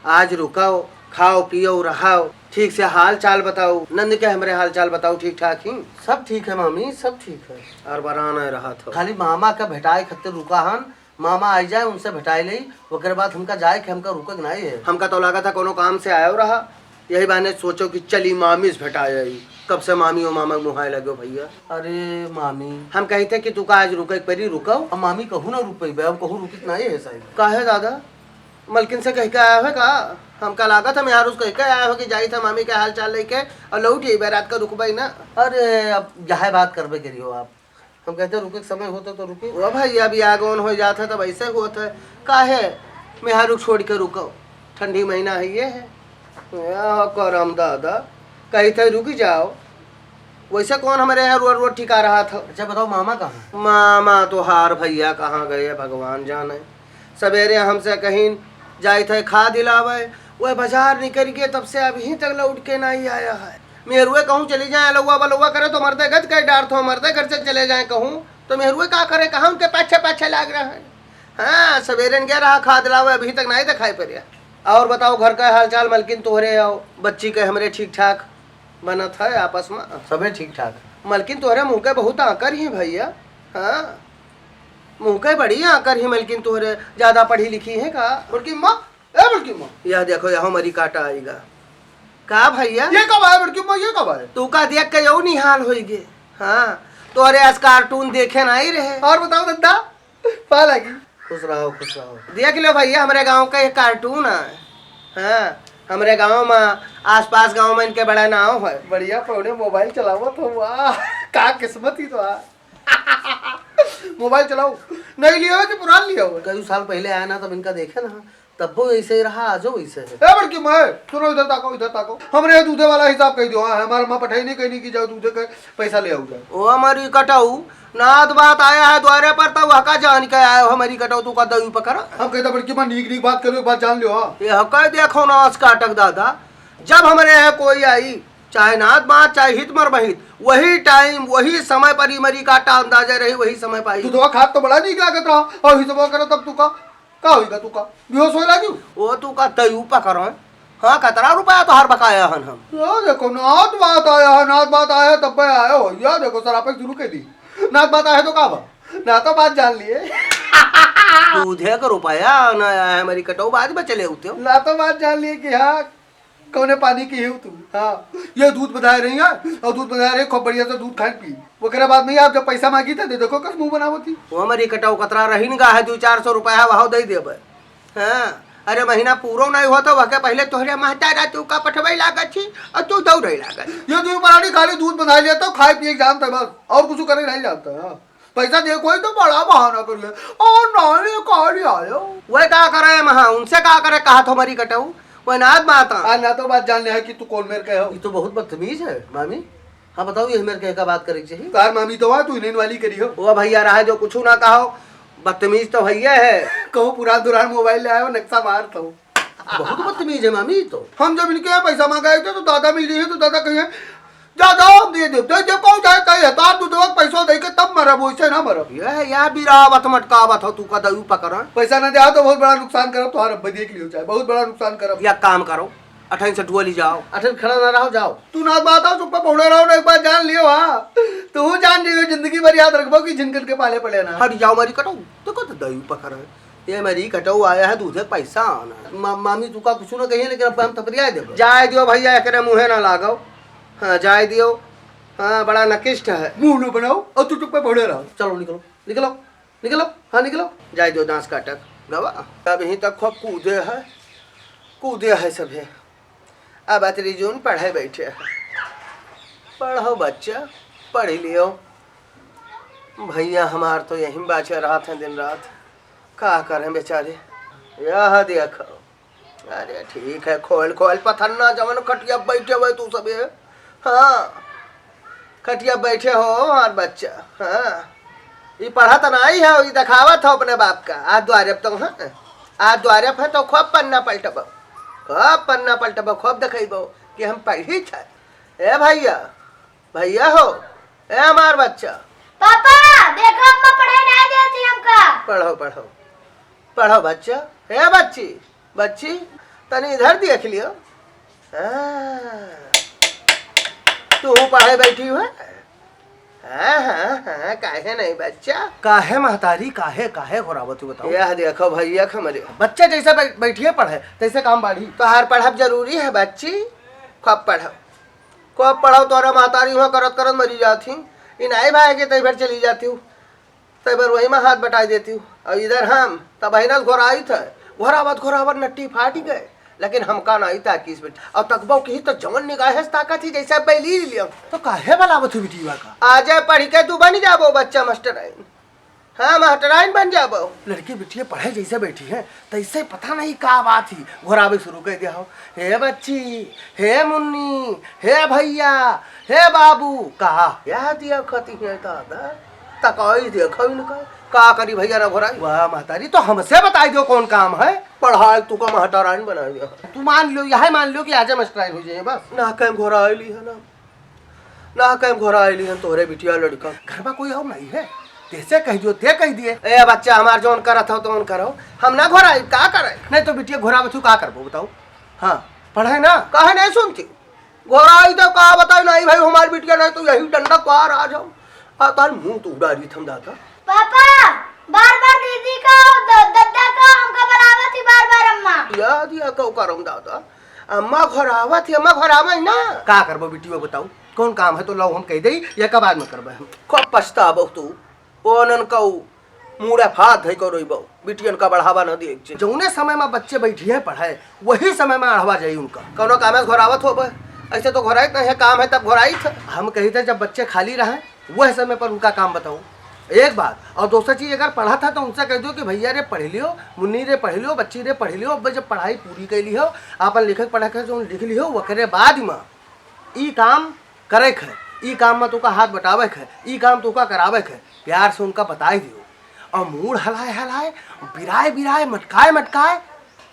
आज रुकाओ, खाओ पियो रहाओ, ठीक से हाल चाल बताओ। नंद के हमारे हाल चाल बताओ, ठीक ठाक ही? सब ठीक है मामी, सब ठीक है। और बराना रहा था खाली मामा का भेटाए खत्ते रुका हन, मामा आई जाए उनसे भेटाई ली, ओकर बाद हमका जाए कि हमका रुकक नहीं है। हमका तो लगा था कोनो काम से आयो रहा, यही बहाने सोचो कि चली मामी से भेटाए। कब से मामी और मामा मुहाए लगे भैया। अरे मामी हम कही थे कि तू का आज रुके परी रुको। अब मामी कहूँ ना रुक पे, अब कहूँ रुकित नहीं है सही। काहे दादा, मलकिन से कह के आया है का? हमका लागत है मैं यार उसको कह के आया हो कि जाई था मामी के हाल चाल लेके और लौट यही रात का रुकबाई ना। अरे अब यह बात करबे करियो आप, हम कहते रुके समय होता तो रुके। वो भाई अभी आगोन हो जाता तब ऐसे होता है। काहे मैं यहाँ रुक छोड़ के रुको, ठंडी महीना है ये है। करम दादा कही थे रुक जाओ, वैसे कौन हमारे यहाँ रोड रोड ठिका रहा था। अच्छा बताओ मामा कहाँ? मामा तो हार भैया कहाँ गए भगवान जाने। सवेरे हमसे कहीं जाए थे खा दिलावे, वह बाजार निकल के तब से अभी तक लौट के नहीं आया है। मेहरुए कहूँ चली जाए लौआ बलौआ करे तो मरते गज कई डार थो, मरते घर से चले जाए कहूँ तो मेहरुए का करे, कहाँ उनके पाछे पाछे लाग रहा है। हाँ सवेरे गया रहा खा दिलावे, अभी तक नहीं दिखाई पड़िया। और बताओ घर का हाल चाल मलकिन तोहरे आओ बच्ची के हमरे ठीक ठाक बनत है आपस में? सबे ठीक ठाक। मलकिन तोहरे मुँह के बहुत आकर ही भैया। हाँ मुँह के बड़ी आकर ही मलकिन तोहरे, ज्यादा पढ़ी लिखी है का? बड़की माँ, ए बड़की माँ, यह देखो यह मरी काटा आएगा का भैया? ये कब आया बड़की माँ, ये कब आया? तू का देख के यू निहाल हो गे। हाँ तोहरे आज कार्टून देखे नहीं रहे। और बताओ दद्दा पा लगी? खुश रहो खुश रहो। देख लो भैया हमारे गांव का एक कार्टून है। हाँ हमारे गांव में आसपास गांव में इनके बड़ा नाम है। बढ़िया पौने मोबाइल चलाओ तो वाह का किस्मत ही तो मोबाइल चलाओ नहीं लिया हो कि पुरान लिया हो? कई साल पहले आया ना तब इनका देखे ना, तब वो ऐसे ही रहा, आज वैसे है। ए बड़की मैं सुनो, इधर ताको इधर ताको, हमरे यहाँ दूधे वाला हिसाब कह दो। हाँ हमारा माँ पठाई नहीं कहीं की जाओ दूधे का पैसा ले आओ जाए। ओ हमारी कटाऊ नाद बात आया है द्वारे पर तो वह का जान के आया हमारी कटाऊ तू का दही पकड़ा। हम कहता बड़की माँ नीक नीक बात करो, एक बात जान लो। हाँ ये कह देखो ना आज काटक दादा, जब हमारे यहाँ कोई आई चाहे नाद बात चाहे हित मर बहित, वही टाइम वही समय पर ही मरी काटा अंदाजा रही, वही समय पाई। तू तो खाद तो बड़ा नीक लागत रहा और हिसाब करो तब तू का होगा, तू का बेहोश हो लगी वो तू का दही पकड़ो। हाँ कितना रुपया तो हर बकाया हन हम। यार देखो नाथ बात आया है, नाथ बात आया तब पे आया हो। यार देखो सर आप शुरू कर दी, नाथ बात आया तो का ना तो बात जान लिए दूधे का रुपया ना आया हमारी कटाऊ बाद में चले होते हो ना तो बात जान लिए कि हाँ कौने पानी की है तू। हाँ ये दूध बधाए रही है और दूध बधाए रही खूब बढ़िया से दूध खाए पी। वो करे बाद में आप जब पैसा मांगी था दे देखो कस मुंह बनावती। वो हमारी कटाऊ कतरा रही न है 200-400 रुपया वह दे देवे। हाँ अरे महीना पूरा नहीं होता वह के पहले तोहरे महता तू का पठवे लागत थी और तू दौड़े लागत। ये दूध बनानी खाली दूध बना लिया तो खाए पिए जानता है बस, और कुछ करे नहीं जानता है। पैसा दे कोई तो बड़ा बहाना कर ले और नानी कहानी आयो वह का करे महा उनसे का करे कहा तो हमारी कटाऊ वह नाद माता ना तो बात जान ले है कि तू कौन मेरे कहे हो। ये तो बहुत बदतमीज है मामी। हाँ बताओ ये मेरे कहे का बात करे चाहिए तार मामी तो वहाँ तू इन्हें वाली करी हो। वो भैया रहा जो कुछ ना कहो, बदतमीज तो भैया है। कहूँ पुरान दुरान मोबाइल ले आयो नक्शा मारता हूँ। बहुत बदतमीज है मामी। तो हम जब इनके यहाँ पैसा मांगाए थे तो दादा मिल रही है तो दादा कहिए ज्यादा दे दे दे कौन जाए कहे तार तू दो पैसा दे के तब मरब, वैसे ना मरब। यह बिरावत मटकावत हो तू का दही पकड़। पैसा ना दे तो बहुत बड़ा नुकसान करब तुम्हारा बदिए के लिए चाहे बहुत बड़ा नुकसान करब। या काम करो अठन से टुअली जाओ, अठन खड़ा ना रहो जाओ। तू ना बात आओ चुप पौड़े रहो ना, एक बार जान लियो। हाँ तू जान लियो जिंदगी भर याद रखबो कि जिनकर के पाले पड़े ना। हट जाओ मेरी कटाऊ तो को दही पकड़ है। ये मेरी कटाऊ आया है दूधे पैसा आना। मामी तू का कुछ ना कहिए लेकिन अब हम थपरिया दे जाए दियो भैया एकरे मुँहे ना लागो। हाँ जाए दियो। हाँ बड़ा नकिष्ट है, मुंह न बनाओ और तू चुप पे पौड़े रहो। चलो निकलो निकलो निकलो। हाँ निकलो जाए दो दांस काटक गवा। अब यहीं तक खूब कूदे है सभी। अब अतरीजून पढ़े बैठे है। पढ़ो बच्चा पढ़ लियो। भैया हमार तो यहीं बाचे रहा था दिन रात, का करें बेचारे। यह देखो अरे ठीक है खोल खोल पथन्ना जमन खटिया बैठे हुए तू सब। हाँ खटिया बैठे हो और बच्चा। हाँ ये पढ़ा तो नहीं है, ये दिखावत हो अपने बाप का। आज द्वारे तो हाँ आज द्वारे है तो खूब पन्ना पलटब खूब दिखेबो कि हम पढ़ी छे। ए भैया भैया हो ए हमार बच्चा। पापा देखो अम्मा पढ़ाई नहीं देती हमका। पढ़ो पढ़ो पढ़ो बच्चा। ए बच्ची तनी इधर देख लियो। हाँ, तू पढ़े बैठी हुआ? हाँ हाँ हाँ, काहे नहीं बच्चा? काहे महतारी, काहे काहे घोरावत बताओ। यह देखो भैया हमारे बच्चे जैसे बैठिए पढ़े तैसे काम बाढ़ी। तोहार पढ़ब जरूरी है बच्ची। कब पढ़ब, कब पढ़ो? तोरा महतारी हुआ करत करत मरी जाती। इन आई भाई के तई भर चली जाती हूँ, तई भर वही में हाथ बटा देती हूँ। और इधर हम तब बहनस घोराई थे, घोरावत नट्टी फाट गए। लेकिन हमका नहीं ताकि इस बेटी और तकबो की तो जवन निगाह ताकत ही जैसा बैली लिया। तो काहे बलावत हुई बेटीवा का? आ जाए पढ़ के तू बन जाबो बच्चा मास्टराइन। हाँ मास्टराइन बन जाबो। लड़की बिटिया पढ़े जैसे बैठी है तैसे पता नहीं का बात ही घोरावे शुरू कर दिया हो। हे बच्ची, हे मुन्नी, हे भैया, हे बाबू, कहा यह दिया खती है दादा तकाई देखो इनका का करी भैया ना घोराई। वाह महतारी, तो हमसे बताई दो कौन काम है। पढ़ाई तू का मास्टराइन बना दिया। तू मान लो, यह मान लो कि आज मास्टराइन हो जाए बस। ना कहीं घोराई ली है ना कहीं घोराई ली है तोरे बिटिया लड़का। घर में कोई और नहीं है, जैसे कह दियो ते कह दिए। ए बच्चा हमार जोन करत हो तो करो, हम ना घोराई का करे। नहीं तो बिटिया घोरावे तू का करबो बताओ। हाँ पढ़े ना, कहे नहीं सुनती घोराई तो का बताई नहीं भाई हमारी बिटिया नहीं तो यही डंडा पार आ जाओ। तार मुंह तू उड़ारी थम दाता। पापा बार बार दीदी का दद्दा का हमका बुलावत ही बार बार अम्मा। याद या कौ करम दादा अम्मा घोरावत ही अम्मा घोरावे ना का करबो बिटिया बताओ। कौन काम है तो लो हम कह दई या कब बाद में करबे हम। खूब पछताबो तू ओनन कौ मुड़ा फाद है को रोइबो बिटियन का बढ़ावा न दे। जौने समय में बच्चे बैठिए पढ़े वही समय में अढ़वा जाई उनका। कौनो काम है घोरावत हो ऐसे तो घोराई नहीं है, काम है तब घोराई था। हम कही थे जब बच्चे खाली रहे वह समय पर उनका काम बताओ एक बात। और दूसरा चीज अगर पढ़ा था तो उनसे कह दो कि भैया रे पढ़ लियो, मुन्नी रे पढ़ लियो, बच्ची रे पढ़ लियो। अब जब पढ़ाई पूरी कर ली हो आपन लिखक पढ़ा कर जो लिख लियो वकरे बाद में ई काम करे है, ई काम में तुका हाथ बटावे है, ई काम तुका करावे है। प्यार से उनका बताई दियो और मूड हलाए हलाए बिराए मटकाए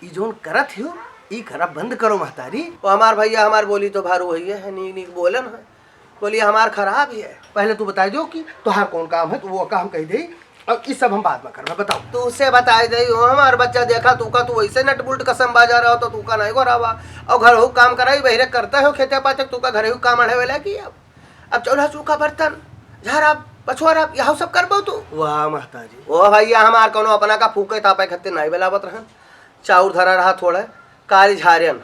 ई जोन करत हो ई करब बंद करो महतारी। वो हमार भैया हमार बोली तो भारू है नीक नीक बोलन है, बोली हमार खराब ही है। पहले तू बताई दो कि तुहार कौन काम है तो वो काम कह दे और इस सब हम बाद में करना। बताओ तू उससे बताई दे हमार बच्चा देखा तू का तू वैसे नट बुल्ट कसम बाजा रहा हो तो तू का नहीं घोरावा और घर हो काम कराई बहरे करता हो खेते पाते तू का घर हो काम अढ़े वाला की। अब चौल्हा चूका बर्तन झारा पछुआरा यह सब करबो तू। वाह महताजी, ओ भैया हमार कोनो अपना का फूके तापे खत्ते नहीं बेलावत रहन। चाउर धरा रहा थोड़ा काली झारियन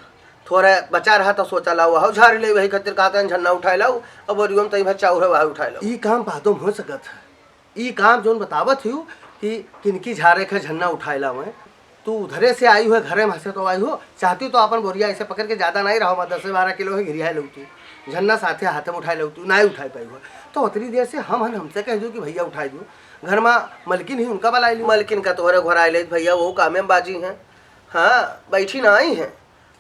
थोड़ा बचा रहा तो सोचा लाओ वह झाड़ी ले वही खतिर कहते हैं झन्ना उठाए लाओ अब बोरियो तई भर चाउर है वह उठाए लाओ। ई काम बादों हो सकत है। ई काम जोन बतावत हूँ कि किनकी झारे के झन्ना उठाए ला मैं तू उधरे से आई हो घरे में से तो आई हो चाहती तो अपन बोरिया ऐसे पकड़ के ज्यादा नहीं रहो 10 से 12 किलो है गिरिया लो तू झन्ना साथे हाथ में उठाए लो तू नहीं उठाई पाई हो तो उतनी देर से हमसे कह दो कि भैया उठाई दो। घर में मलकिन ही उनका बलाई ली। मलकिन का तोहरे घोराए ले भैया वो कामे में बाजी हैं। हाँ बैठी ना आई हैं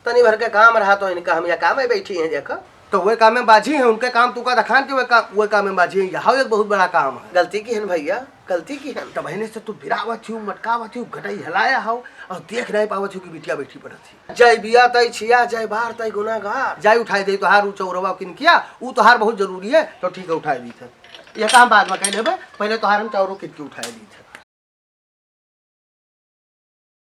तनी भर के काम रहा तो इनका हम या काम में बैठी हैं देखो। तो वह काम में बाजी है उनके काम तू का रखान के वह काम में बाजी है। यहाँ एक बहुत बड़ा काम है। गलती की है भैया गलती की है। तो बहने से तू बिरावत हूँ मटकावत हूँ घटाई हलाया हो और देख नहीं पावत हूँ कि बिटिया बैठी पड़त थी। जय बिया तय छिया जय बार तय गुनागार जाई उठाई दे तोहार चौरवा किन किया वो तोहार बहुत जरूरी है तो ठीक है उठाई दी थे। यह काम बाद में कह देवे पहले तोहार हम चौरो किन के उठाई दी थे।